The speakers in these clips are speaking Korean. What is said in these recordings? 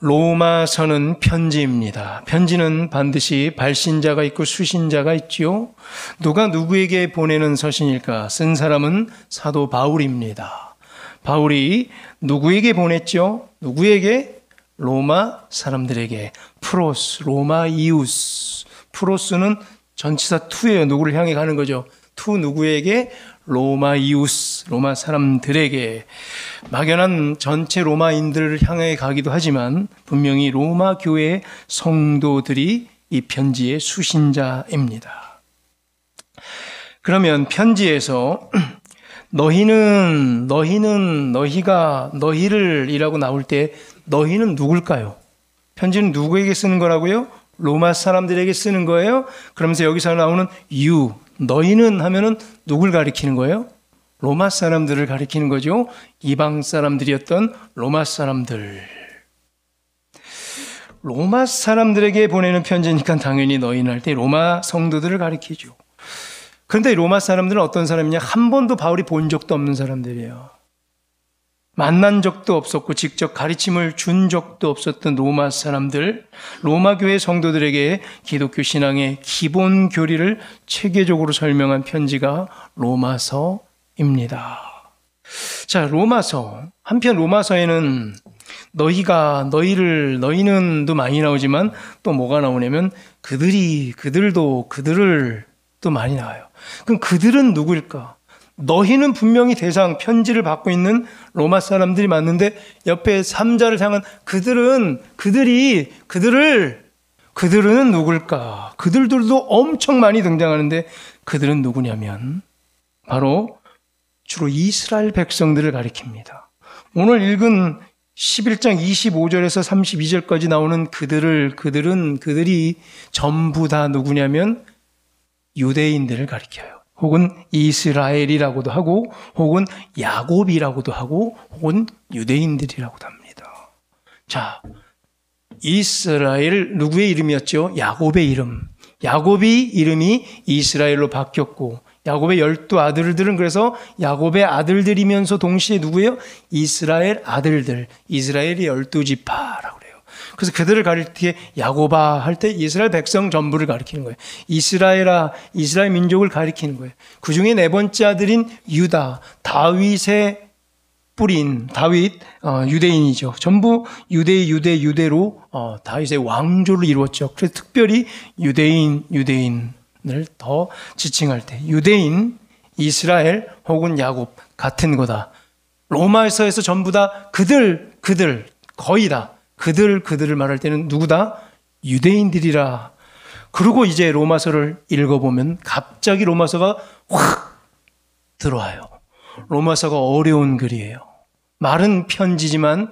로마서는 편지입니다. 편지는 반드시 발신자가 있고 수신자가 있지요. 누가 누구에게 보내는 서신일까? 쓴 사람은 사도 바울입니다. 바울이 누구에게 보냈죠? 누구에게? 로마 사람들에게. 프로스, 로마 이우스. 프로스는 전치사 투예요. 누구를 향해 가는 거죠. 투 누구에게? 로마 이우스, 로마 사람들에게. 막연한 전체 로마인들을 향해 가기도 하지만 분명히 로마 교회 성도들이 이 편지의 수신자입니다. 그러면 편지에서 너희가, 너희를 이라고 나올 때 너희는 누굴까요? 편지는 누구에게 쓰는 거라고요? 로마 사람들에게 쓰는 거예요? 그러면서 여기서 나오는 you, 너희는 하면은 누굴 가리키는 거예요? 로마 사람들을 가리키는 거죠. 이방 사람들이었던 로마 사람들. 로마 사람들에게 보내는 편지니까 당연히 너희는 할 때 로마 성도들을 가리키죠. 그런데 로마 사람들은 어떤 사람이냐? 한 번도 바울이 본 적도 없는 사람들이에요. 만난 적도 없었고 직접 가르침을 준 적도 없었던 로마 사람들, 로마 교회 성도들에게 기독교 신앙의 기본 교리를 체계적으로 설명한 편지가 로마서입니다. 자, 로마서. 한편 로마서에는 너희가, 너희를, 너희는도 많이 나오지만 또 뭐가 나오냐면 그들이, 그들도, 그들을 또 많이 나와요. 그럼 그들은 누구일까? 너희는 분명히 대상, 편지를 받고 있는 로마 사람들이 맞는데 옆에 3자를 향한 그들은, 그들은 누굴까? 그들도 엄청 많이 등장하는데 그들은 누구냐면 바로 주로 이스라엘 백성들을 가리킵니다. 오늘 읽은 11장 25절에서 32절까지 나오는 그들이 전부 다 누구냐면 유대인들을 가리켜요. 혹은 이스라엘이라고도 하고 혹은 야곱이라고도 하고 혹은 유대인들이라고도 합니다. 자, 이스라엘 누구의 이름이었죠? 야곱의 이름. 야곱이 이름이 이스라엘로 바뀌었고 야곱의 12아들들은 그래서 야곱의 아들들이면서 동시에 누구예요? 이스라엘 아들들. 이스라엘이 12지파라고 그래요. 그래서 그들을 가리키게 야곱아 할 때 이스라엘 백성 전부를 가리키는 거예요. 이스라엘아, 이스라엘 민족을 가리키는 거예요. 그 중에 네 번째 아들인 유다, 다윗의 뿌린, 다윗, 유대인이죠. 전부 유대로 다윗의 왕조를 이루었죠. 그래서 특별히 유대인을 더 지칭할 때 유대인, 이스라엘 혹은 야곱 같은 거다. 로마서에서 전부 다 그들 거의 다 그들을 말할 때는 누구다? 유대인들이라. 그리고 이제 로마서를 읽어보면 갑자기 로마서가 확 들어와요. 로마서가 어려운 글이에요. 말은 편지지만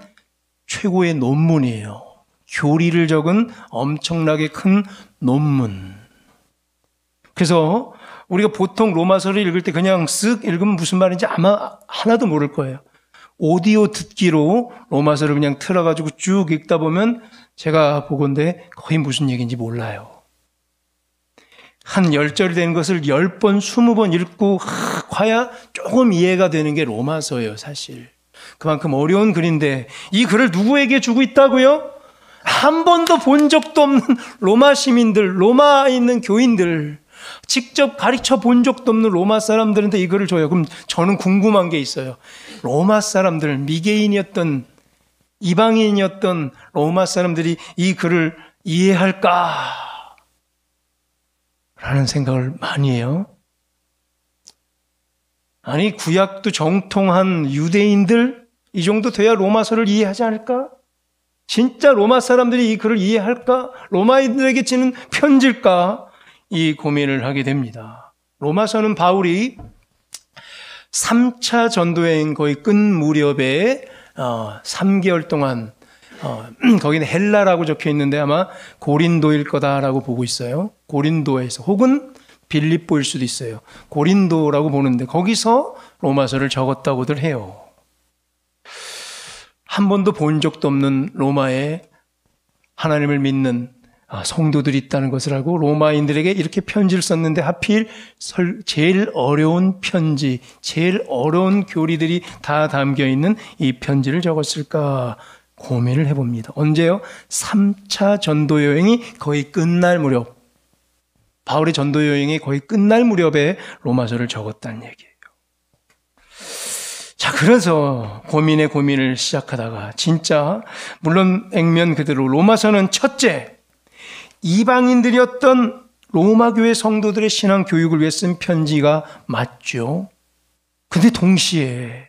최고의 논문이에요. 교리를 적은 엄청나게 큰 논문. 그래서 우리가 보통 로마서를 읽을 때 그냥 쓱 읽으면 무슨 말인지 아마 하나도 모를 거예요. 오디오 듣기로 로마서를 그냥 틀어가지고 쭉 읽다 보면 제가 보건대 거의 무슨 얘기인지 몰라요. 한 10절이 되는 것을 10번, 20번 읽고 과야 조금 이해가 되는 게 로마서예요, 사실. 그만큼 어려운 글인데 이 글을 누구에게 주고 있다고요? 한 번도 본 적도 없는 로마 시민들, 로마에 있는 교인들, 직접 가르쳐 본 적도 없는 로마 사람들한테 이 글을 줘요. 그럼 저는 궁금한 게 있어요. 로마 사람들, 미개인이었던 이방인이었던 로마 사람들이 이 글을 이해할까? 라는 생각을 많이 해요. 아니, 구약도 정통한 유대인들 이 정도 돼야 로마서를 이해하지 않을까? 진짜 로마 사람들이 이 글을 이해할까? 로마인들에게 치는 편지일까? 이 고민을 하게 됩니다. 로마서는 바울이 3차 전도여행 거의 끝 무렵에 3개월 동안 거기는 헬라라고 적혀 있는데 아마 고린도일 거다라고 보고 있어요. 고린도에서 혹은 빌립보일 수도 있어요. 고린도라고 보는데 거기서 로마서를 적었다고들 해요. 한 번도 본 적도 없는 로마에 하나님을 믿는 성도들이 있다는 것을 알고 로마인들에게 이렇게 편지를 썼는데 하필 제일 어려운 편지, 제일 어려운 교리들이 다 담겨 있는 이 편지를 적었을까? 고민을 해봅니다. 언제요? 3차 전도 여행이 거의 끝날 무렵, 바울의 전도 여행이 거의 끝날 무렵에 로마서를 적었다는 얘기예요. 자, 그래서 고민을 시작하다가 진짜 물론 액면 그대로 로마서는 첫째, 이방인들이었던 로마 교회 성도들의 신앙 교육을 위해 쓴 편지가 맞죠. 근데 동시에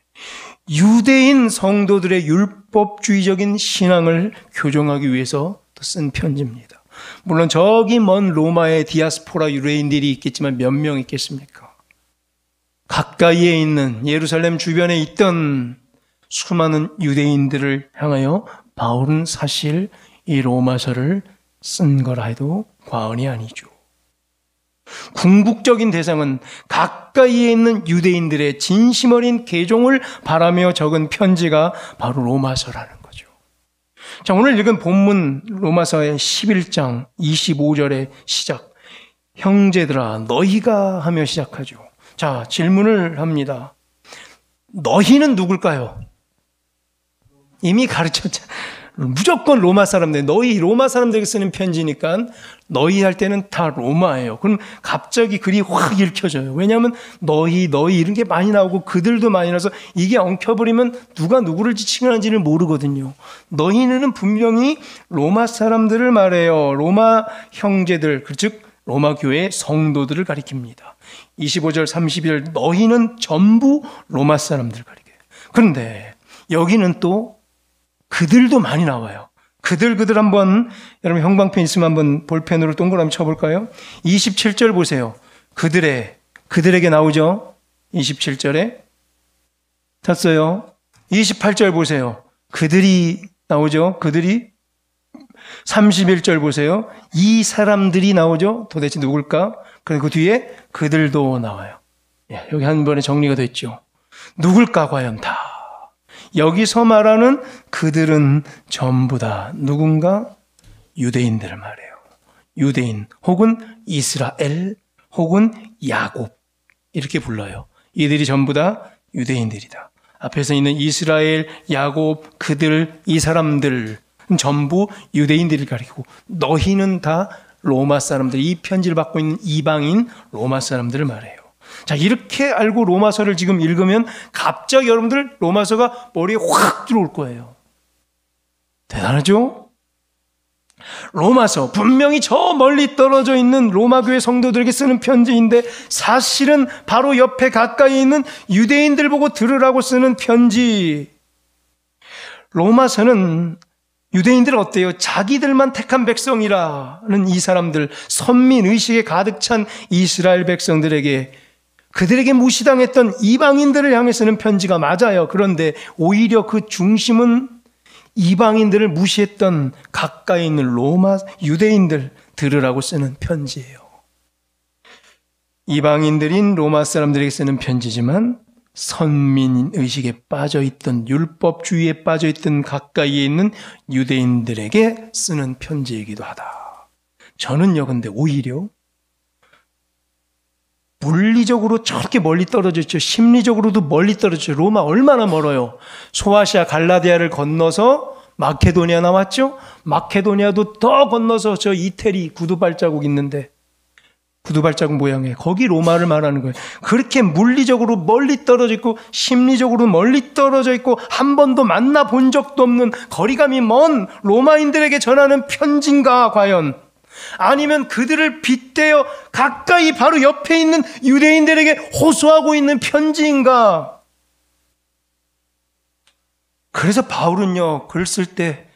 유대인 성도들의 율법주의적인 신앙을 교정하기 위해서 쓴 편지입니다. 물론 저기 먼 로마의 디아스포라 유대인들이 있겠지만 몇 명 있겠습니까? 가까이에 있는 예루살렘 주변에 있던 수많은 유대인들을 향하여 바울은 사실 이 로마서를 쓴 거라 해도 과언이 아니죠. 궁극적인 대상은 가까이에 있는 유대인들의 진심 어린 개종을 바라며 적은 편지가 바로 로마서라는 거죠. 자, 오늘 읽은 본문 로마서의 11장 25절의 시작. 형제들아 너희가 하며 시작하죠. 자, 질문을 합니다. 너희는 누굴까요? 이미 가르쳤잖아요. 무조건 로마 사람들, 너희 로마 사람들에게 쓰는 편지니까 너희 할 때는 다 로마예요. 그럼 갑자기 글이 확 읽혀져요. 왜냐하면 너희 이런 게 많이 나오고 그들도 많이 나서 이게 엉켜버리면 누가 누구를 지칭하는지를 모르거든요. 너희는 분명히 로마 사람들을 말해요. 로마 형제들, 즉 로마 교회의 성도들을 가리킵니다. 25절 30절 너희는 전부 로마 사람들을 가리켜요. 그런데 여기는 또 그들도 많이 나와요. 그들 한번 여러분 형광펜 있으면 한번 볼펜으로 동그라미 쳐볼까요? 27절 보세요. 그들에게 나오죠. 27절에 쳤어요. 28절 보세요. 그들이 나오죠. 그들이 31절 보세요. 이 사람들이 나오죠. 도대체 누굴까? 그리고 뒤에 그들도 나와요. 여기 한 번에 정리가 됐죠. 누굴까 과연 다. 여기서 말하는 그들은 전부 다 누군가? 유대인들을 말해요. 유대인 혹은 이스라엘 혹은 야곱 이렇게 불러요. 이들이 전부 다 유대인들이다. 앞에서 있는 이스라엘, 야곱, 그들, 이 사람들 전부 유대인들을 가리키고 너희는 다 로마 사람들, 이 편지를 받고 있는 이방인 로마 사람들을 말해요. 자, 이렇게 알고 로마서를 지금 읽으면 갑자기 여러분들 로마서가 머리에 확 들어올 거예요. 대단하죠? 로마서 분명히 저 멀리 떨어져 있는 로마 교회 성도들에게 쓰는 편지인데 사실은 바로 옆에 가까이 있는 유대인들 보고 들으라고 쓰는 편지. 로마서는 유대인들은 어때요? 자기들만 택한 백성이라는 이 사람들, 선민의식에 가득 찬 이스라엘 백성들에게 그들에게 무시당했던 이방인들을 향해 쓰는 편지가 맞아요. 그런데 오히려 그 중심은 이방인들을 무시했던 가까이 있는 로마 유대인들 들으라고 쓰는 편지예요. 이방인들인 로마 사람들에게 쓰는 편지지만 선민의식에 빠져있던 율법주의에 빠져있던 가까이에 있는 유대인들에게 쓰는 편지이기도 하다. 저는요 근데 오히려 물리적으로 저렇게 멀리 떨어져 있죠. 심리적으로도 멀리 떨어져 있죠. 로마 얼마나 멀어요. 소아시아 갈라디아를 건너서 마케도니아 나왔죠. 마케도니아도 더 건너서 저 이태리 구두 발자국 있는데 구두 발자국 모양의 거기 로마를 말하는 거예요. 그렇게 물리적으로 멀리 떨어져 있고 심리적으로 멀리 떨어져 있고 한 번도 만나본 적도 없는 거리감이 먼 로마인들에게 전하는 편지인가 과연? 아니면 그들을 빗대어 가까이 바로 옆에 있는 유대인들에게 호소하고 있는 편지인가? 그래서 바울은요 글 쓸 때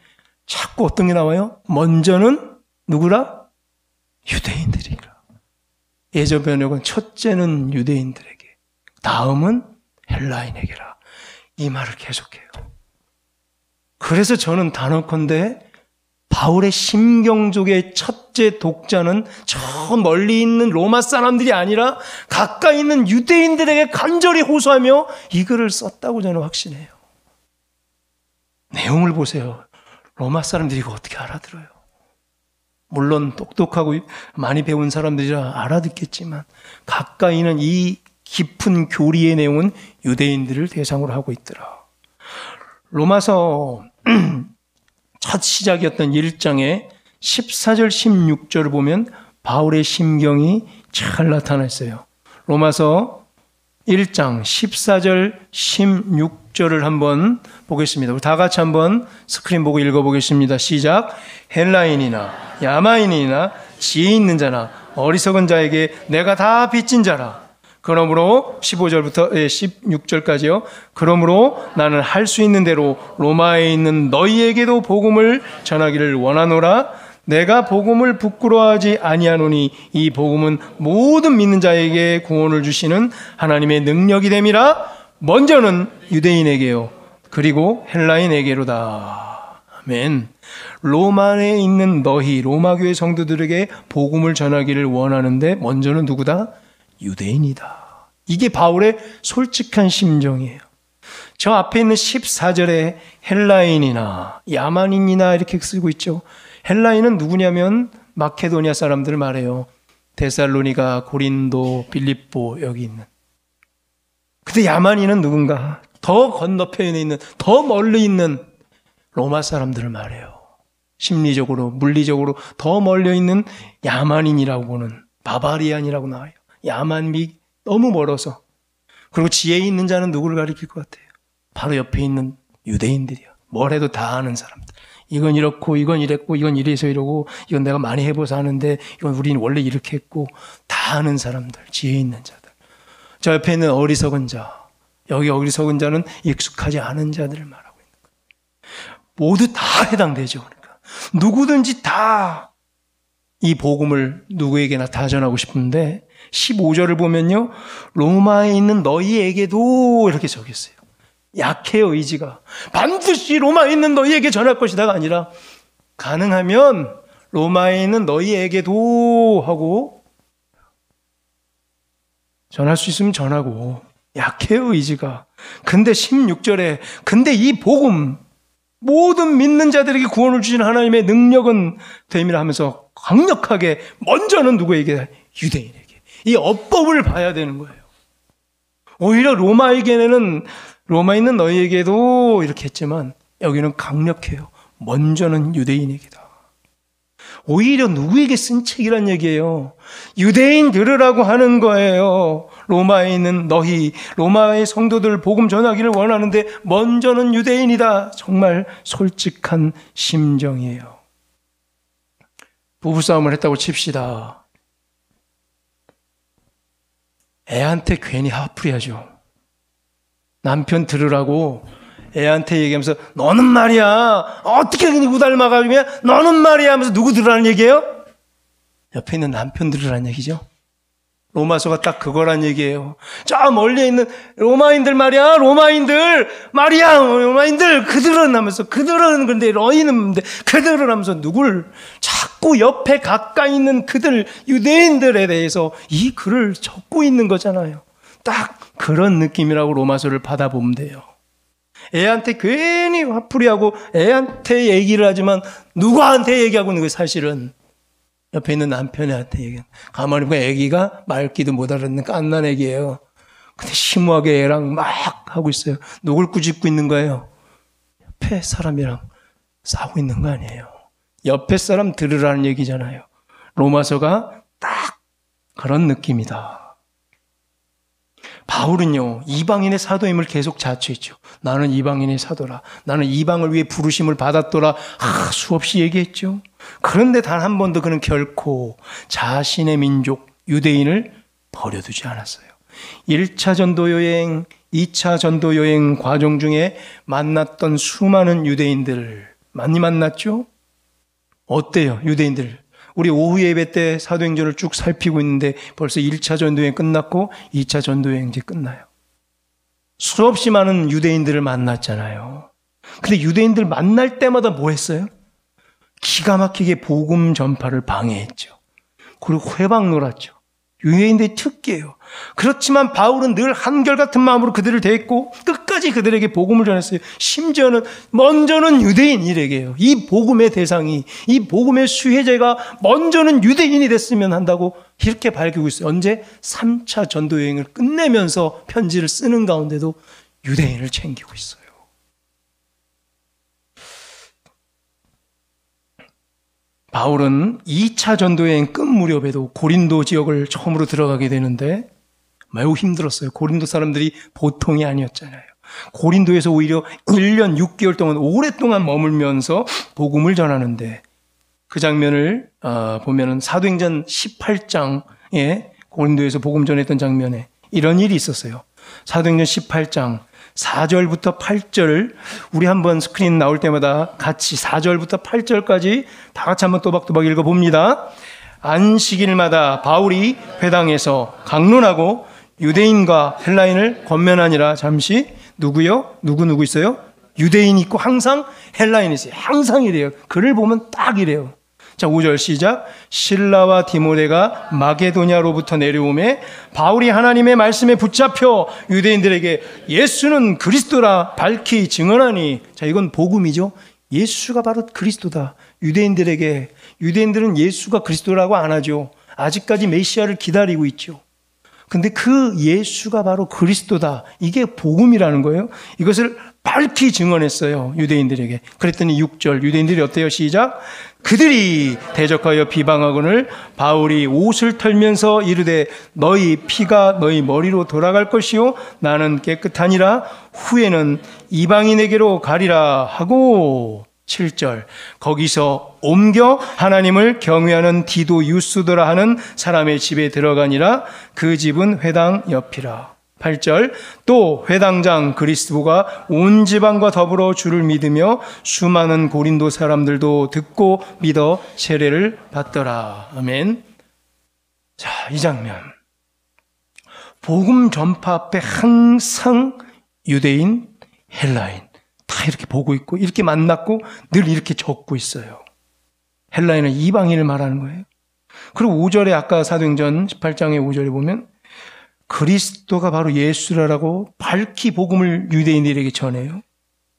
자꾸 어떤 게 나와요? 먼저는 누구라? 유대인들이라. 예저 번역은 첫째는 유대인들에게, 다음은 헬라인에게라. 이 말을 계속해요. 그래서 저는 단언컨대 바울의 심경족의 첫째 독자는 저 멀리 있는 로마 사람들이 아니라 가까이 있는 유대인들에게 간절히 호소하며 이 글을 썼다고 저는 확신해요. 내용을 보세요. 로마 사람들이 이거 어떻게 알아들어요? 물론 똑똑하고 많이 배운 사람들이라 알아듣겠지만 가까이는 이 깊은 교리의 내용은 유대인들을 대상으로 하고 있더라. 로마서 첫 시작이었던 1장의 14절 16절을 보면 바울의 심경이 잘 나타나 있어요. 로마서 1장 14절 16절을 한번 보겠습니다. 우리 다 같이 한번 스크린 보고 읽어보겠습니다. 시작. 헬라인이나 야마인이나 지혜 있는 자나 어리석은 자에게 내가 다 빚진 자라. 그러므로 15절부터 16절까지요. 그러므로 나는 할 수 있는 대로 로마에 있는 너희에게도 복음을 전하기를 원하노라. 내가 복음을 부끄러워하지 아니하노니 이 복음은 모든 믿는 자에게 구원을 주시는 하나님의 능력이 됨이라. 먼저는 유대인에게요 그리고 헬라인에게로다. 아멘. 로마에 있는 너희 로마 교회 성도들에게 복음을 전하기를 원하는데 먼저는 누구다? 유대인이다. 이게 바울의 솔직한 심정이에요. 저 앞에 있는 14절에 헬라인이나 야만인이나 이렇게 쓰고 있죠. 헬라인은 누구냐면 마케도니아 사람들을 말해요. 데살로니가, 고린도, 빌립보 여기 있는. 근데 야만인은 누군가? 더 건너편에 있는, 더 멀리 있는 로마 사람들을 말해요. 심리적으로, 물리적으로 더 멀리 있는 야만인이라고 보는, 바바리안이라고 나와요. 야만미 너무 멀어서. 그리고 지혜 있는 자는 누구를 가리킬 것 같아요? 바로 옆에 있는 유대인들이요. 뭘 해도 다 아는 사람들. 이건 이렇고 이건 이랬고 이건 이래서 이러고 이건 내가 많이 해봐서 아는데 이건 우리는 원래 이렇게 했고 다 아는 사람들, 지혜 있는 자들. 저 옆에 있는 어리석은 자. 여기 어리석은 자는 익숙하지 않은 자들을 말하고 있는 거예요. 모두 다 해당되죠. 그러니까 누구든지 다 이 복음을 누구에게나 다 전하고 싶은데 15절을 보면요. 로마에 있는 너희에게도 이렇게 적혔어요. 약해요, 의지가. 반드시 로마에 있는 너희에게 전할 것이다가 아니라 가능하면 로마에 있는 너희에게도 하고 전할 수 있으면 전하고. 약해요, 의지가. 근데 16절에 근데 이 복음 모든 믿는 자들에게 구원을 주신 하나님의 능력은 됨이라 하면서 강력하게 먼저는 누구에게? 유대인에게. 이 어법을 봐야 되는 거예요. 오히려 로마에게는 로마에 있는 너희에게도 이렇게 했지만 여기는 강력해요. 먼저는 유대인에게다. 오히려 누구에게 쓴 책이란 얘기예요. 유대인 들으라고 하는 거예요. 로마에 있는 너희, 로마의 성도들 복음 전하기를 원하는데 먼저는 유대인이다. 정말 솔직한 심정이에요. 부부싸움을 했다고 칩시다. 애한테 괜히 화풀이 하죠. 남편 들으라고 애한테 얘기하면서 너는 말이야 어떻게 누구 닮아가지고 너는 말이야 하면서 누구 들으라는 얘기예요? 옆에 있는 남편 들으라는 얘기죠. 로마서가 딱 그거란 얘기예요. 저 멀리 있는 로마인들 말이야 로마인들 말이야 로마인들 그들은 하면서 그들은 근데 너희는 그들은 하면서 누구를 자꾸 옆에 가까이 있는 그들 유대인들에 대해서 이 글을 적고 있는 거잖아요. 딱 그런 느낌이라고 로마서를 받아보면 돼요. 애한테 괜히 화풀이하고 애한테 얘기를 하지만 누구한테 얘기하고 있는 거예요. 사실은 옆에 있는 남편한테 얘기하는. 가만히 보면 애기가 말귀도 못 알아듣는 깐난 애기예요. 근데 심오하게 애랑 막 하고 있어요. 누굴 꾸짖고 있는 거예요? 옆에 사람이랑 싸우고 있는 거 아니에요. 옆에 사람 들으라는 얘기잖아요. 로마서가 딱 그런 느낌이다. 바울은요, 이방인의 사도임을 계속 자처했죠. 나는 이방인의 사도라. 나는 이방을 위해 부르심을 받았더라. 수없이 얘기했죠. 그런데 단 한 번도 그는 결코 자신의 민족, 유대인을 버려두지 않았어요. 1차 전도 여행, 2차 전도 여행 과정 중에 만났던 수많은 유대인들 많이 만났죠? 어때요, 유대인들? 우리 오후 예배 때 사도행전을 쭉 살피고 있는데 벌써 1차 전도여행 끝났고 2차 전도여행 이제 끝나요. 수없이 많은 유대인들을 만났잖아요. 근데 유대인들 만날 때마다 뭐 했어요? 기가 막히게 복음 전파를 방해했죠. 그리고 회방 놀았죠. 유대인들의 특기예요. 그렇지만 바울은 늘 한결같은 마음으로 그들을 대했고 끝까지 그들에게 복음을 전했어요. 심지어는 먼저는 유대인이래게요. 이 복음의 대상이, 이 복음의 수혜자가 먼저는 유대인이 됐으면 한다고 이렇게 밝히고 있어요. 언제? 3차 전도 여행을 끝내면서 편지를 쓰는 가운데도 유대인을 챙기고 있어요. 바울은 2차 전도여행 끝 무렵에도 고린도 지역을 처음으로 들어가게 되는데 매우 힘들었어요. 고린도 사람들이 보통이 아니었잖아요. 고린도에서 오히려 1년 6개월 동안 오랫동안 머물면서 복음을 전하는데 그 장면을 보면은 사도행전 18장에 고린도에서 복음 전했던 장면에 이런 일이 있었어요. 사도행전 18장 4절부터 8절 우리 한번 스크린 나올 때마다 같이 4절부터 8절까지 다 같이 한번 또박또박 읽어봅니다. 안식일마다 바울이 회당에서 강론하고 유대인과 헬라인을 권면하니라. 잠시 누구요? 누구 있어요? 유대인 있고 항상 헬라인 있어요. 항상 이래요. 글을 보면 딱 이래요. 자, 5절 시작. 실라와 디모데가 마게도냐로부터 내려오매 바울이 하나님의 말씀에 붙잡혀 유대인들에게 예수는 그리스도라 밝히 증언하니. 자, 이건 복음이죠. 예수가 바로 그리스도다. 유대인들은 예수가 그리스도라고 안 하죠. 아직까지 메시아를 기다리고 있죠. 근데 그 예수가 바로 그리스도다. 이게 복음이라는 거예요. 이것을 밝히 증언했어요. 유대인들에게. 그랬더니 6절 유대인들이 어때요? 시작. 그들이 대적하여 비방하거늘 바울이 옷을 털면서 이르되 너희 피가 너희 머리로 돌아갈 것이요 나는 깨끗하니라. 후에는 이방인에게로 가리라 하고. 7절 거기서 옮겨 하나님을 경외하는 디도 유스도라 하는 사람의 집에 들어가니라. 그 집은 회당 옆이라. 8절 또 회당장 그리스도가 온 지방과 더불어 주를 믿으며 수많은 고린도 사람들도 듣고 믿어 세례를 받더라. 아멘. 자, 이 장면 복음 전파 앞에 항상 유대인, 헬라인 다 이렇게 보고 있고 이렇게 만났고 늘 이렇게 적고 있어요. 헬라인은 이방인을 말하는 거예요. 그리고 5절에 아까 사도행전 18장의 5절에 보면 그리스도가 바로 예수라고 밝히 복음을 유대인들에게 전해요.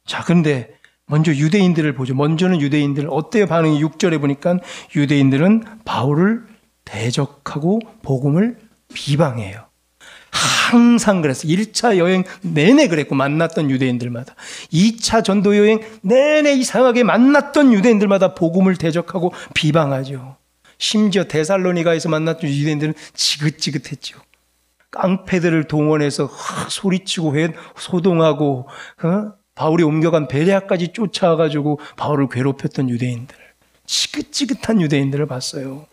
자, 그런데 먼저 유대인들을 보죠. 먼저는 유대인들 어때요? 반응이 6절에 보니까 유대인들은 바울을 대적하고 복음을 비방해요. 항상 그랬어요. 1차 여행 내내 그랬고 만났던 유대인들마다 2차 전도 여행 내내 이상하게 만났던 유대인들마다 복음을 대적하고 비방하죠. 심지어 데살로니가에서 만났던 유대인들은 지긋지긋했죠. 깡패들을 동원해서 소리치고 소동하고 바울이 옮겨간 베레아까지 쫓아와가지고 바울을 괴롭혔던 유대인들, 지긋지긋한 유대인들을 봤어요.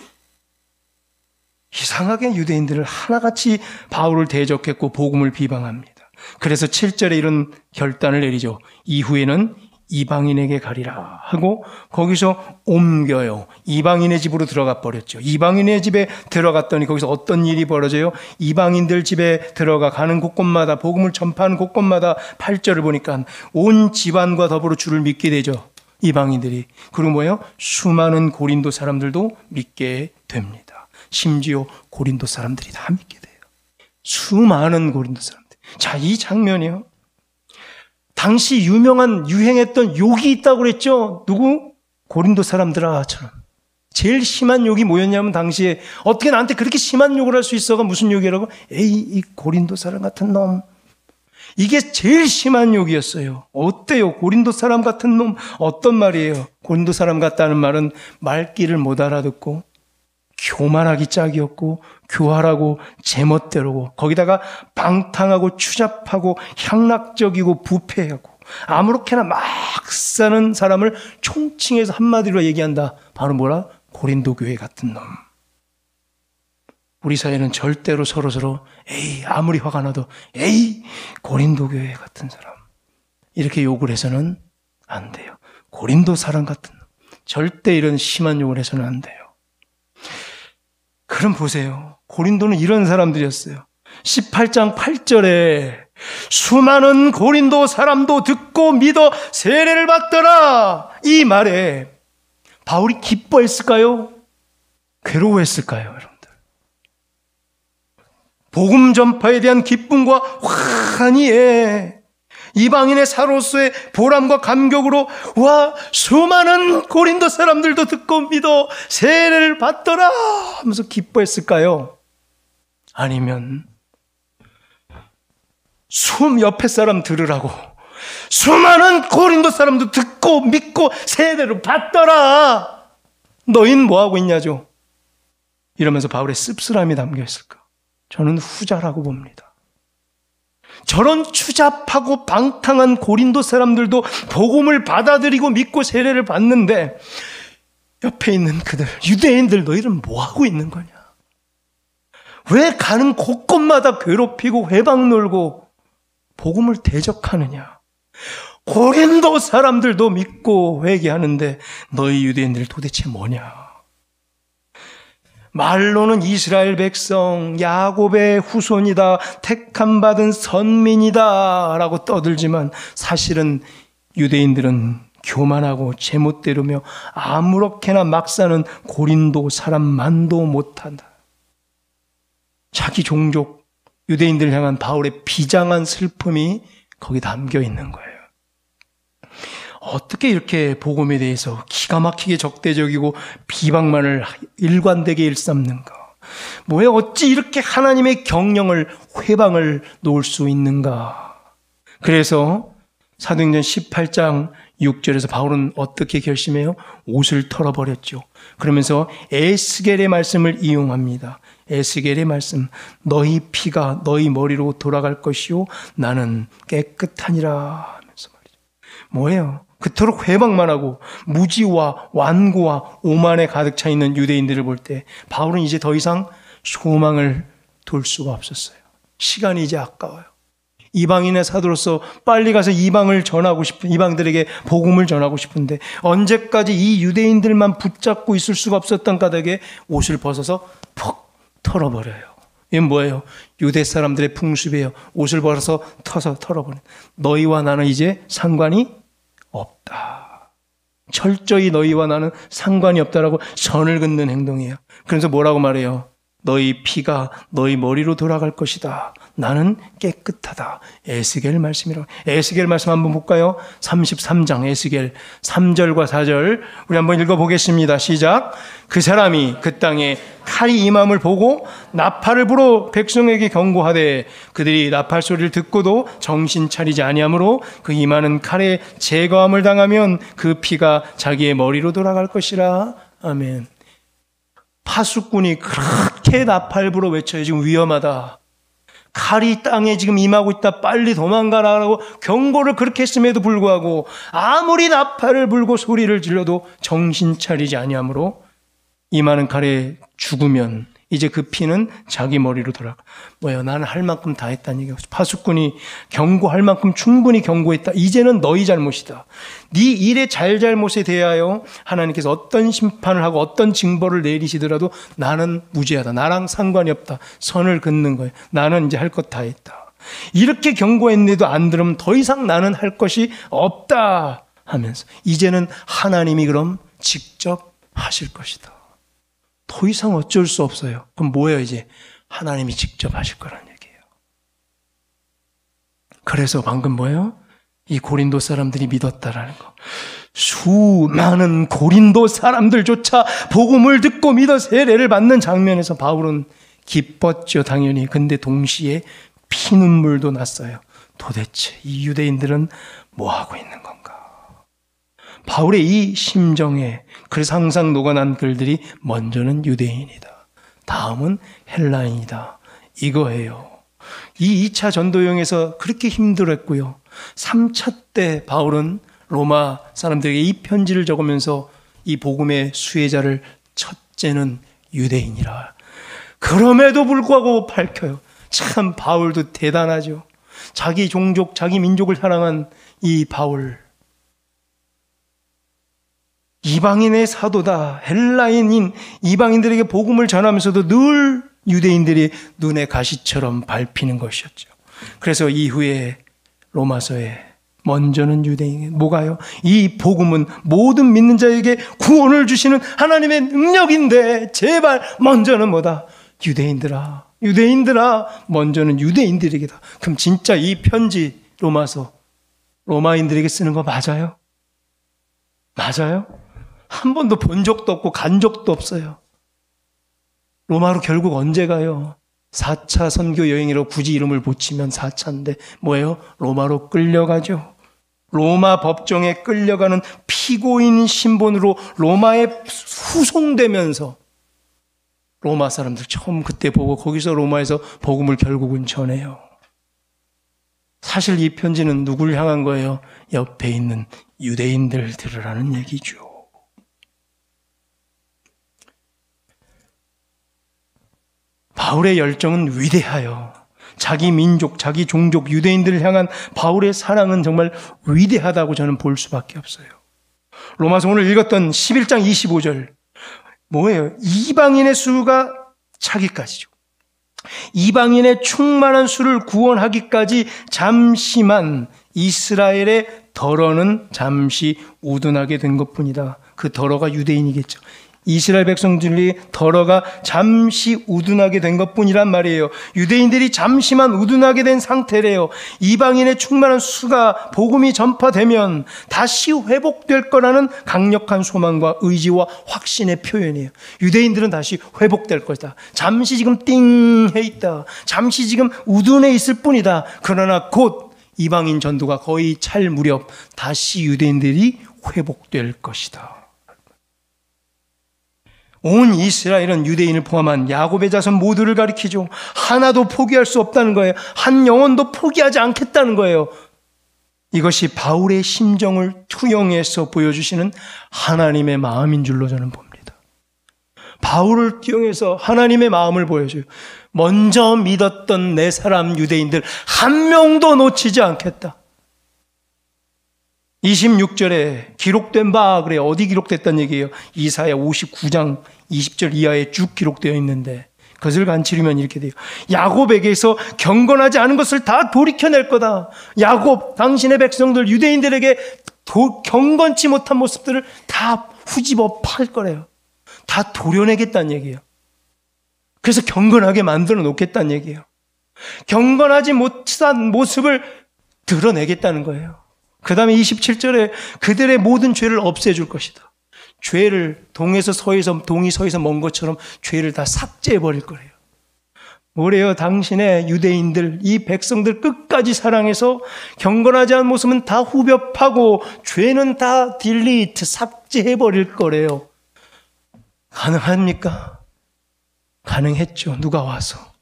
이상하게 유대인들을 하나같이 바울을 대적했고 복음을 비방합니다. 그래서 7절에 이런 결단을 내리죠. 이후에는 이방인에게 가리라 하고 거기서 옮겨요. 이방인의 집으로 들어가 버렸죠. 이방인의 집에 들어갔더니 거기서 어떤 일이 벌어져요? 이방인들 집에 들어가 가는 곳곳마다 복음을 전파하는 곳곳마다 8절을 보니까 온 집안과 더불어 주를 믿게 되죠. 이방인들이. 그리고 뭐예요? 수많은 고린도 사람들도 믿게 됩니다. 심지어 고린도 사람들이 다 믿게 돼요. 수많은 고린도 사람들. 자, 이 장면이요. 당시 유행했던 욕이 있다고 그랬죠. 누구? 고린도 사람들아처럼. 제일 심한 욕이 뭐였냐면 당시에 어떻게 나한테 그렇게 심한 욕을 할 수 있어가 무슨 욕이라고? 에이, 이 고린도 사람 같은 놈. 이게 제일 심한 욕이었어요. 어때요? 고린도 사람 같은 놈. 어떤 말이에요? 고린도 사람 같다는 말은 말귀를 못 알아듣고 교만하기 짝이었고 교활하고 제멋대로고 거기다가 방탕하고 추잡하고 향락적이고 부패하고 아무렇게나 막 사는 사람을 총칭해서 한마디로 얘기한다. 바로 뭐라? 고린도 교회 같은 놈. 우리 사회는 절대로 서로서로 에이 아무리 화가 나도 에이 고린도 교회 같은 사람 이렇게 욕을 해서는 안 돼요. 고린도 사람 같은 놈. 절대 이런 심한 욕을 해서는 안 돼요. 그럼 보세요. 고린도는 이런 사람들이었어요. 18장 8절에 수많은 고린도 사람도 듣고 믿어 세례를 받더라. 이 말에 바울이 기뻐했을까요? 괴로워했을까요, 여러분들? 복음 전파에 대한 기쁨과 환희에 이방인의 사로서의 보람과 감격으로 와 수많은 고린도 사람들도 듣고 믿어 세례를 받더라 하면서 기뻐했을까요? 아니면 옆에 사람 들으라고 수많은 고린도 사람도 듣고 믿고 세례를 받더라 너희는 뭐하고 있냐죠. 이러면서 바울의 씁쓸함이 담겨 있을까? 저는 후자라고 봅니다. 저런 추잡하고 방탕한 고린도 사람들도 복음을 받아들이고 믿고 세례를 받는데 옆에 있는 그들, 유대인들 너희는 뭐하고 있는 거냐? 왜 가는 곳곳마다 괴롭히고 회방 놀고 복음을 대적하느냐? 고린도 사람들도 믿고 회개하는데 너희 유대인들 도대체 뭐냐? 말로는 이스라엘 백성, 야곱의 후손이다, 택함받은 선민이다 라고 떠들지만 사실은 유대인들은 교만하고 제멋대로며 아무렇게나 막 사는 고린도 사람만도 못한다. 자기 종족 유대인들 향한 바울의 비장한 슬픔이 거기 담겨 있는 거예요. 어떻게 이렇게 복음에 대해서 기가 막히게 적대적이고 비방만을 일관되게 일삼는가? 뭐에 어찌 이렇게 하나님의 경영을 회방을 놓을 수 있는가? 그래서 사도행전 18장 6절에서 바울은 어떻게 결심해요? 옷을 털어버렸죠. 그러면서 에스겔의 말씀을 이용합니다. 에스겔의 말씀, 너희 피가 너희 머리로 돌아갈 것이요 나는 깨끗하니라 하면서 말이죠. 뭐예요? 그토록 회방만 하고 무지와 완고와 오만에 가득 차 있는 유대인들을 볼 때 바울은 이제 더 이상 소망을 둘 수가 없었어요. 시간이 이제 아까워요. 이방인의 사도로서 빨리 가서 이방들에게 복음을 전하고 싶은데 언제까지 이 유대인들만 붙잡고 있을 수가 없었던 까닭에 옷을 벗어서 퍽 털어버려요. 이건 뭐예요? 유대 사람들의 풍습이에요. 옷을 벗어서 털어버려. 너희와 나는 이제 상관이 없다. 철저히 너희와 나는 상관이 없다라고 선을 긋는 행동이에요. 그래서 뭐라고 말해요? 너희 피가 너희 머리로 돌아갈 것이다. 나는 깨끗하다. 에스겔 말씀이라고. 에스겔 말씀 한번 볼까요? 33장 에스겔 3절과 4절 우리 한번 읽어보겠습니다. 시작. 그 사람이 그 땅에 칼이 임함을 보고 나팔을 불어 백성에게 경고하되 그들이 나팔 소리를 듣고도 정신 차리지 아니하므로 그 임하는 칼에 제거함을 당하면 그 피가 자기의 머리로 돌아갈 것이라. 아멘. 파수꾼이 그렇게 나팔 불어 외쳐요. 지금 위험하다. 칼이 땅에 지금 임하고 있다. 빨리 도망가라라고 경고를 그렇게 했음에도 불구하고 아무리 나팔을 불고 소리를 질러도 정신 차리지 아니하므로 임하는 칼에 죽으면 이제 그 피는 자기 머리로 돌아가. 뭐예요? 나는 할 만큼 다 했다는 얘기예요. 파수꾼이 경고할 만큼 충분히 경고했다. 이제는 너희 잘못이다. 네 일의 잘잘못에 대하여 하나님께서 어떤 심판을 하고 어떤 징벌을 내리시더라도 나는 무죄하다. 나랑 상관이 없다. 선을 긋는 거예요. 나는 이제 할 것 다 했다. 이렇게 경고했는데도 안 들으면 더 이상 나는 할 것이 없다 하면서 이제는 하나님이 그럼 직접 하실 것이다. 더 이상 어쩔 수 없어요. 그럼 뭐예요? 이제 하나님이 직접 하실 거라는 얘기예요. 그래서 방금 뭐예요? 이 고린도 사람들이 믿었다라는 거. 수많은 고린도 사람들조차 복음을 듣고 믿어 세례를 받는 장면에서 바울은 기뻤죠, 당연히. 근데 동시에 피눈물도 났어요. 도대체 이 유대인들은 뭐 하고 있는 건가? 바울의 이 심정에 그래서 항상 녹아난 글들이 먼저는 유대인이다. 다음은 헬라인이다. 이거예요. 이 2차 전도여행에서 그렇게 힘들었고요. 3차 때 바울은 로마 사람들에게 이 편지를 적으면서 이 복음의 수혜자를 첫째는 유대인이라. 그럼에도 불구하고 밝혀요. 참 바울도 대단하죠. 자기 종족, 자기 민족을 사랑한 이 바울. 이방인의 사도다. 헬라인인 이방인들에게 복음을 전하면서도 늘 유대인들이 눈의 가시처럼 밟히는 것이었죠. 그래서 이후에 로마서에 먼저는 유대인. 뭐가요? 이 복음은 모든 믿는 자에게 구원을 주시는 하나님의 능력인데 제발 먼저는 뭐다? 유대인들아. 유대인들아. 먼저는 유대인들에게다. 그럼 진짜 이 편지 로마서 로마인들에게 쓰는 거 맞아요? 맞아요? 한 번도 본 적도 없고 간 적도 없어요. 로마로 결국 언제 가요? 4차 선교 여행이라고 굳이 이름을 붙이면 4차인데 뭐예요? 로마로 끌려가죠. 로마 법정에 끌려가는 피고인 신분으로 로마에 후송되면서 로마 사람들 처음 그때 보고 거기서 로마에서 복음을 결국은 전해요. 사실 이 편지는 누굴 향한 거예요? 옆에 있는 유대인들 들으라는 얘기죠. 바울의 열정은 위대하여 자기 민족, 자기 종족, 유대인들을 향한 바울의 사랑은 정말 위대하다고 저는 볼 수밖에 없어요. 로마서 오늘 읽었던 11장 25절 뭐예요? 이방인의 수가 차기까지죠. 이방인의 충만한 수를 구원하기까지 잠시만 이스라엘의 덜어는 잠시 우둔하게 된 것뿐이다. 그 덜어가 유대인이겠죠. 이스라엘 백성들이 덜어가 잠시 우둔하게 된 것뿐이란 말이에요. 유대인들이 잠시만 우둔하게 된 상태래요. 이방인의 충만한 수가 복음이 전파되면 다시 회복될 거라는 강력한 소망과 의지와 확신의 표현이에요. 유대인들은 다시 회복될 것이다. 잠시 지금 띵해 있다. 잠시 지금 우둔해 있을 뿐이다. 그러나 곧 이방인 전도가 거의 찰 무렵 다시 유대인들이 회복될 것이다. 온 이스라엘은 유대인을 포함한 야곱의 자손 모두를 가리키죠. 하나도 포기할 수 없다는 거예요. 한 영혼도 포기하지 않겠다는 거예요. 이것이 바울의 심정을 투영해서 보여주시는 하나님의 마음인 줄로 저는 봅니다. 바울을 투영해서 하나님의 마음을 보여줘요. 먼저 믿었던 내 사람 유대인들 한 명도 놓치지 않겠다. 26절에 기록된 바 그래 어디 기록됐다는 얘기예요? 이사야 59장 20절 이하에 쭉 기록되어 있는데 그것을 간추리면 이렇게 돼요. 야곱에게서 경건하지 않은 것을 다 돌이켜낼 거다. 야곱 당신의 백성들 유대인들에게 경건치 못한 모습들을 다 후집어 팔 거래요. 다 도려내겠다는 얘기예요. 그래서 경건하게 만들어 놓겠다는 얘기예요. 경건하지 못한 모습을 드러내겠다는 거예요. 그 다음에 27절에 그들의 모든 죄를 없애줄 것이다. 죄를 동이 서에서 먼 것처럼 죄를 다 삭제해버릴 거래요. 뭐래요? 당신의 유대인들, 이 백성들 끝까지 사랑해서 경건하지 않은 모습은 다 후벼 파고 죄는 다 딜리트, 삭제해버릴 거래요. 가능합니까? 가능했죠. 누가 와서.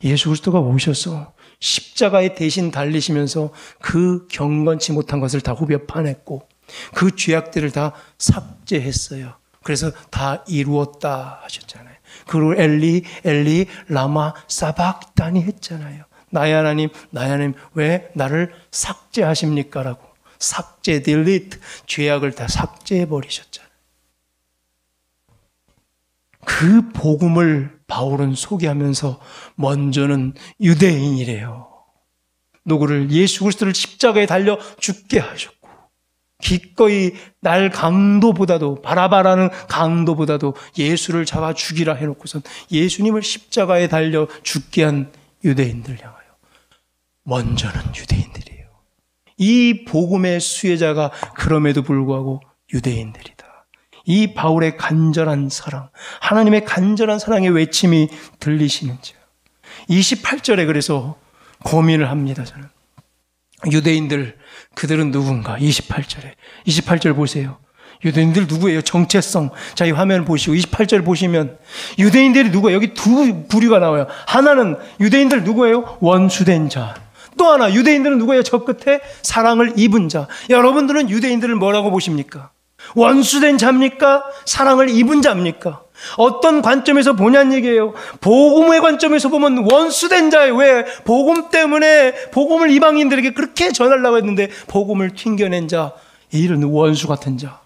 예수 그리스도가 오셔서 십자가에 대신 달리시면서 그 경건치 못한 것을 다 후벼 파냈고 그 죄악들을 다 삭제했어요. 그래서 다 이루었다 하셨잖아요. 그리고 엘리 엘리 라마 사박다니 했잖아요. 나의 하나님 나의 하나님 왜 나를 삭제하십니까? 라고 삭제 딜리트 죄악을 다 삭제해버리셨잖아요. 그 복음을 바울은 소개하면서 먼저는 유대인이래요. 누구를? 예수 그리스도를 십자가에 달려 죽게 하셨고 기꺼이 날 강도보다도 바라바라는 강도보다도 예수를 잡아 죽이라 해놓고선 예수님을 십자가에 달려 죽게 한 유대인들 향하여 먼저는 유대인들이에요. 이 복음의 수혜자가 그럼에도 불구하고 유대인들이다. 이 바울의 간절한 사랑, 하나님의 간절한 사랑의 외침이 들리시는지요. 28절에 그래서 고민을 합니다. 저는 유대인들 그들은 누군가? 28절 보세요. 유대인들 누구예요? 정체성. 자, 이 화면을 보시고 28절 보시면 유대인들이 누구예요? 여기 두 부류가 나와요. 하나는 유대인들 누구예요? 원수된 자. 또 하나 유대인들은 누구예요? 저 끝에 사랑을 입은 자. 여러분들은 유대인들을 뭐라고 보십니까? 원수된 자입니까? 사랑을 입은 자입니까? 어떤 관점에서 보냐는 얘기예요. 복음의 관점에서 보면 원수된 자예요. 왜? 복음 때문에 복음을 이방인들에게 그렇게 전하려고 했는데 복음을 튕겨낸 자, 이런 원수 같은 자.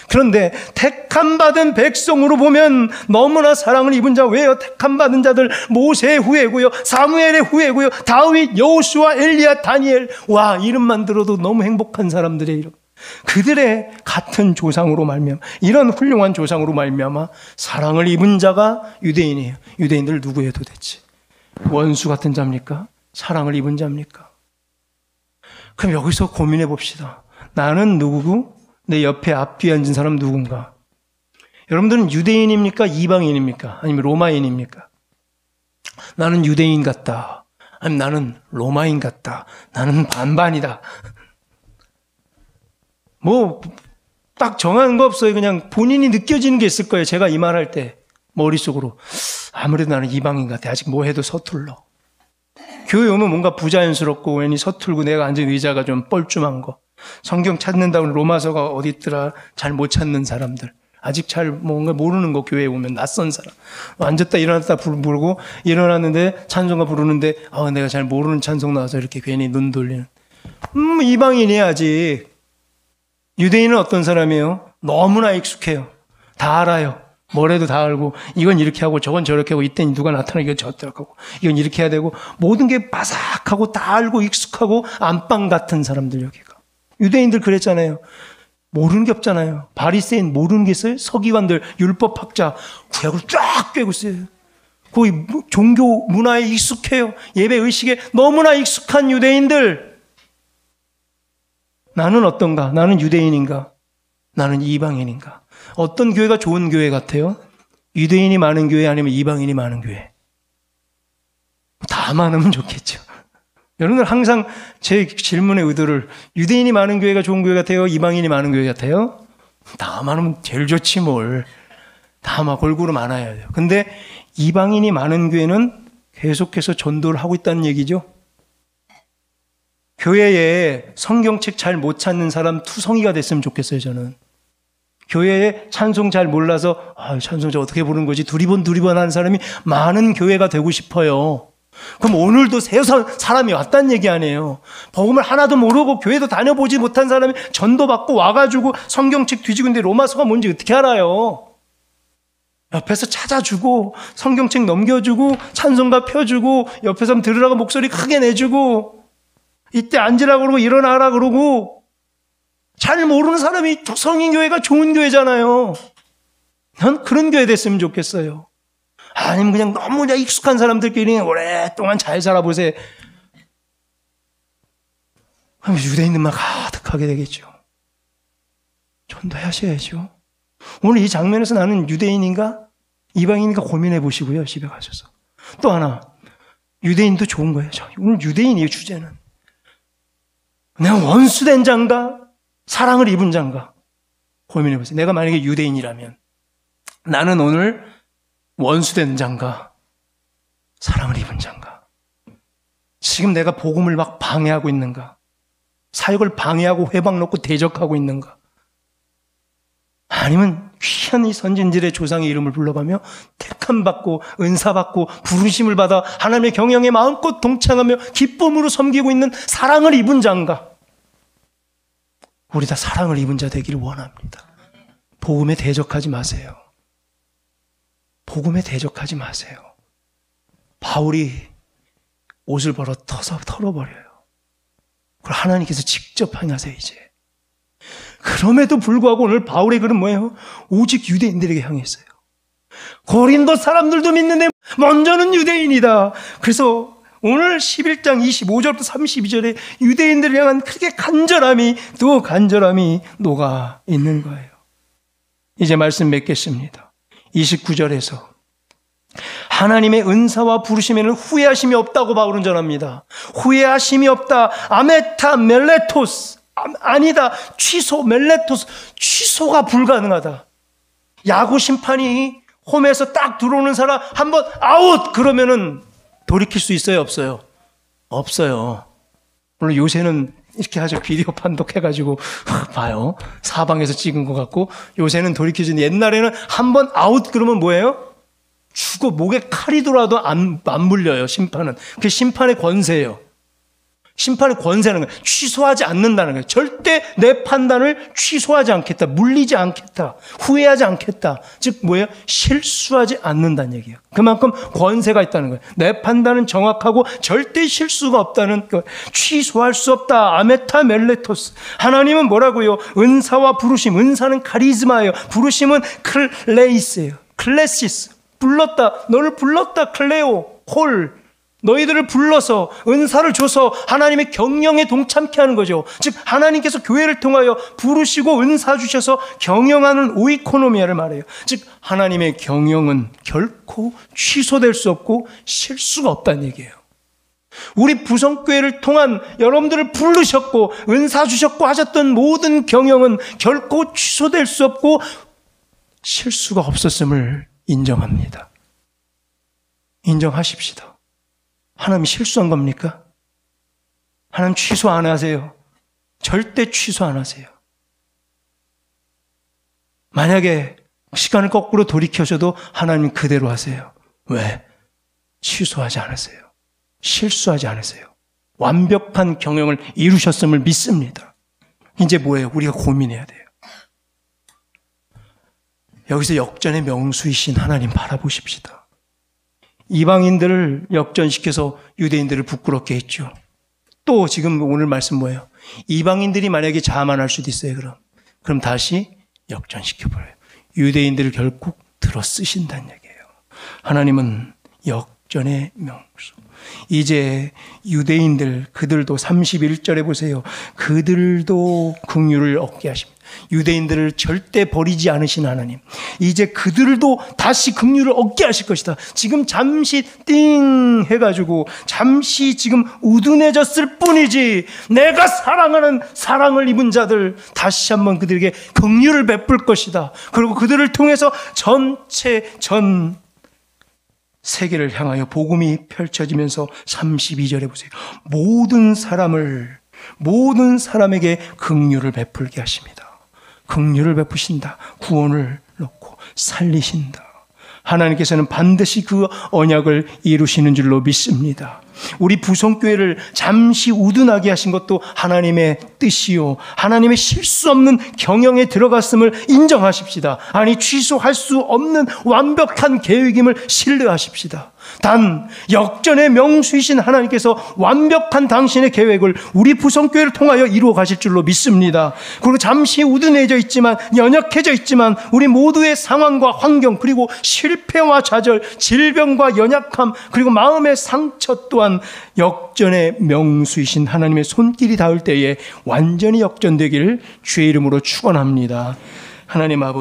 그런데 택함받은 백성으로 보면 너무나 사랑을 입은 자. 왜요? 택함받은 자들 모세의 후예고요, 사무엘의 후예고요, 다윗, 여호수아, 엘리야, 다니엘. 와, 이름만 들어도 너무 행복한 사람들의 이름. 그들의 같은 조상으로 말미암아, 이런 훌륭한 조상으로 말미암아 사랑을 입은 자가 유대인이에요. 유대인들 누구예요 도대체? 원수 같은 자입니까? 사랑을 입은 자입니까? 그럼 여기서 고민해 봅시다. 나는 누구고 내 옆에 앞뒤에 앉은 사람 누군가? 여러분들은 유대인입니까? 이방인입니까? 아니면 로마인입니까? 나는 유대인 같다. 아니면 나는 로마인 같다. 나는 반반이다. 뭐 딱 정하는 거 없어요. 그냥 본인이 느껴지는 게 있을 거예요. 제가 이 말할 때 머릿속으로 아무래도 나는 이방인 같아. 아직 뭐 해도 서툴러. 교회 오면 뭔가 부자연스럽고 괜히 서툴고 내가 앉은 의자가 좀 뻘쭘한 거. 성경 찾는다고 로마서가 어디 있더라. 잘 못 찾는 사람들. 아직 잘 뭔가 모르는 거 교회에 오면 낯선 사람. 앉았다 일어났다 부르고 일어났는데 찬송가 부르는데 내가 잘 모르는 찬송 나와서 이렇게 괜히 눈 돌리는. 이방인이야 아직. 유대인은 어떤 사람이에요? 너무나 익숙해요. 다 알아요. 뭐래도 다 알고 이건 이렇게 하고 저건 저렇게 하고 이땐 누가 나타나 이건 저렇게 하고 이건 이렇게 해야 되고 모든 게 바삭하고 다 알고 익숙하고 안방 같은 사람들 여기가. 유대인들 그랬잖아요. 모르는 게 없잖아요. 바리새인 모르는 게 있어요? 서기관들 율법학자 구약을 쫙 꿰고 있어요. 거의 종교 문화에 익숙해요. 예배 의식에 너무나 익숙한 유대인들. 나는 어떤가? 나는 유대인인가? 나는 이방인인가? 어떤 교회가 좋은 교회 같아요? 유대인이 많은 교회 아니면 이방인이 많은 교회? 다 많으면 좋겠죠. 여러분들 항상 제 질문의 의도를 유대인이 많은 교회가 좋은 교회 같아요? 이방인이 많은 교회 같아요? 다 많으면 제일 좋지 뭘. 다 막 골고루 많아야 돼요. 근데 이방인이 많은 교회는 계속해서 전도를 하고 있다는 얘기죠. 교회에 성경책 잘 못 찾는 사람 투성이가 됐으면 좋겠어요, 저는. 교회에 찬송 잘 몰라서 찬송 저 어떻게 부르는 거지 두리번 하는 사람이 많은 교회가 되고 싶어요. 그럼 오늘도 새 사람이 왔다는 얘기 아니에요. 복음을 하나도 모르고 교회도 다녀보지 못한 사람이 전도받고 와가지고 성경책 뒤지고 있는데 로마서가 뭔지 어떻게 알아요? 옆에서 찾아주고 성경책 넘겨주고 찬송가 펴주고 옆에서 한번 들으라고 목소리 크게 내주고 이때 앉으라고 그러고 일어나라 그러고 잘 모르는 사람이 성인교회가 좋은 교회잖아요. 난 그런 교회 됐으면 좋겠어요. 아니면 그냥 너무 익숙한 사람들끼리 오랫동안 잘 살아보세요. 그럼 유대인들만 가득하게 되겠죠. 전도하셔야죠. 오늘 이 장면에서 나는 유대인인가 이방인인가 고민해 보시고요. 집에 가셔서. 또 하나 유대인도 좋은 거예요. 오늘 유대인이에요. 주제는. 내가 원수된 자인가 사랑을 입은 자인가 고민해 보세요. 내가 만약에 유대인이라면 나는 오늘 원수된 자인가 사랑을 입은 자인가? 지금 내가 복음을 막 방해하고 있는가? 사역을 방해하고 회방 놓고 대적하고 있는가? 아니면 귀한 이 선진들의 조상의 이름을 불러가며 택함받고 은사받고 부르심을 받아 하나님의 경영에 마음껏 동참하며 기쁨으로 섬기고 있는 사랑을 입은 자인가? 우리 다 사랑을 입은 자 되기를 원합니다. 복음에 대적하지 마세요. 복음에 대적하지 마세요. 바울이 옷을 벌어 털어버려요. 그걸 하나님께서 직접 행하세요 이제. 그럼에도 불구하고 오늘 바울의 글은 뭐예요? 오직 유대인들에게 향했어요. 고린도 사람들도 믿는데 먼저는 유대인이다. 그래서 오늘 11장 25절부터 32절에 유대인들을 향한 크게 간절함이 또 간절함이 녹아 있는 거예요. 이제 말씀 맺겠습니다. 29절에서 하나님의 은사와 부르심에는 후회하심이 없다고 바울은 전합니다. 후회하심이 없다. 아메타 멜레토스. 아니다. 취소 멜레토스. 취소가 불가능하다. 야구 심판이 홈에서 딱 들어오는 사람 한번 아웃 그러면은 돌이킬 수 있어요? 없어요? 없어요. 물론 요새는 이렇게 하죠. 비디오 판독해가지고 봐요. 사방에서 찍은 것 같고 요새는 돌이키지. 옛날에는 한번 아웃 그러면 뭐예요? 죽어 목에 칼이 들어와도 안 물려요. 심판은. 그게 심판의 권세예요. 심판의 권세는 거예요. 취소하지 않는다는 거예요. 절대 내 판단을 취소하지 않겠다. 물리지 않겠다. 후회하지 않겠다. 즉 뭐예요? 실수하지 않는다는 얘기예요. 그만큼 권세가 있다는 거예요. 내 판단은 정확하고 절대 실수가 없다는 거. 취소할 수 없다. 아메타 멜레토스. 하나님은 뭐라고요? 은사와 부르심. 은사는 카리즈마예요. 부르심은 클레이스예요. 클레시스. 불렀다. 너를 불렀다. 클레오. 콜. 너희들을 불러서 은사를 줘서 하나님의 경영에 동참케 하는 거죠. 즉 하나님께서 교회를 통하여 부르시고 은사 주셔서 경영하는 오이코노미아를 말해요. 즉 하나님의 경영은 결코 취소될 수 없고 실수가 없다는 얘기예요. 우리 부성교회를 통한 여러분들을 부르셨고 은사 주셨고 하셨던 모든 경영은 결코 취소될 수 없고 실수가 없었음을 인정합니다. 인정하십시다. 하나님 실수한 겁니까? 하나님 취소 안 하세요. 절대 취소 안 하세요. 만약에 시간을 거꾸로 돌이켜셔도 하나님 그대로 하세요. 왜? 취소하지 않으세요. 실수하지 않으세요. 완벽한 경영을 이루셨음을 믿습니다. 이제 뭐예요? 우리가 고민해야 돼요. 여기서 역전의 명수이신 하나님 바라보십시다. 이방인들을 역전시켜서 유대인들을 부끄럽게 했죠. 또 지금 오늘 말씀 뭐예요? 이방인들이 만약에 자만할 수도 있어요. 그럼 다시 역전시켜버려요. 유대인들을 결국 들어 쓰신다는 얘기예요. 하나님은 역전의 명수. 이제 유대인들 그들도 31절에 보세요. 그들도 긍휼을 얻게 하십니다. 유대인들을 절대 버리지 않으신 하나님. 이제 그들도 다시 긍휼을 얻게 하실 것이다. 지금 잠시 띵 해가지고 잠시 지금 우둔해졌을 뿐이지 내가 사랑하는 사랑을 입은 자들 다시 한번 그들에게 긍휼을 베풀 것이다. 그리고 그들을 통해서 전 세계를 향하여 복음이 펼쳐지면서 32절에 보세요. 모든 사람에게 긍휼을 베풀게 하십니다. 긍휼을 베푸신다. 구원을 놓고 살리신다. 하나님께서는 반드시 그 언약을 이루시는 줄로 믿습니다. 우리 부성교회를 잠시 우둔하게 하신 것도 하나님의 뜻이요 하나님의 실수 없는 경영에 들어갔음을 인정하십시다. 아니 취소할 수 없는 완벽한 계획임을 신뢰하십시다. 단 역전의 명수이신 하나님께서 완벽한 당신의 계획을 우리 부성교회를 통하여 이루어 가실 줄로 믿습니다. 그리고 잠시 우둔해져 있지만 연약해져 있지만 우리 모두의 상황과 환경 그리고 실패와 좌절, 질병과 연약함 그리고 마음의 상처 또한 역전의 명수이신 하나님의 손길이 닿을 때에 완전히 역전되기를 주의 이름으로 축원합니다. 하나님 아버지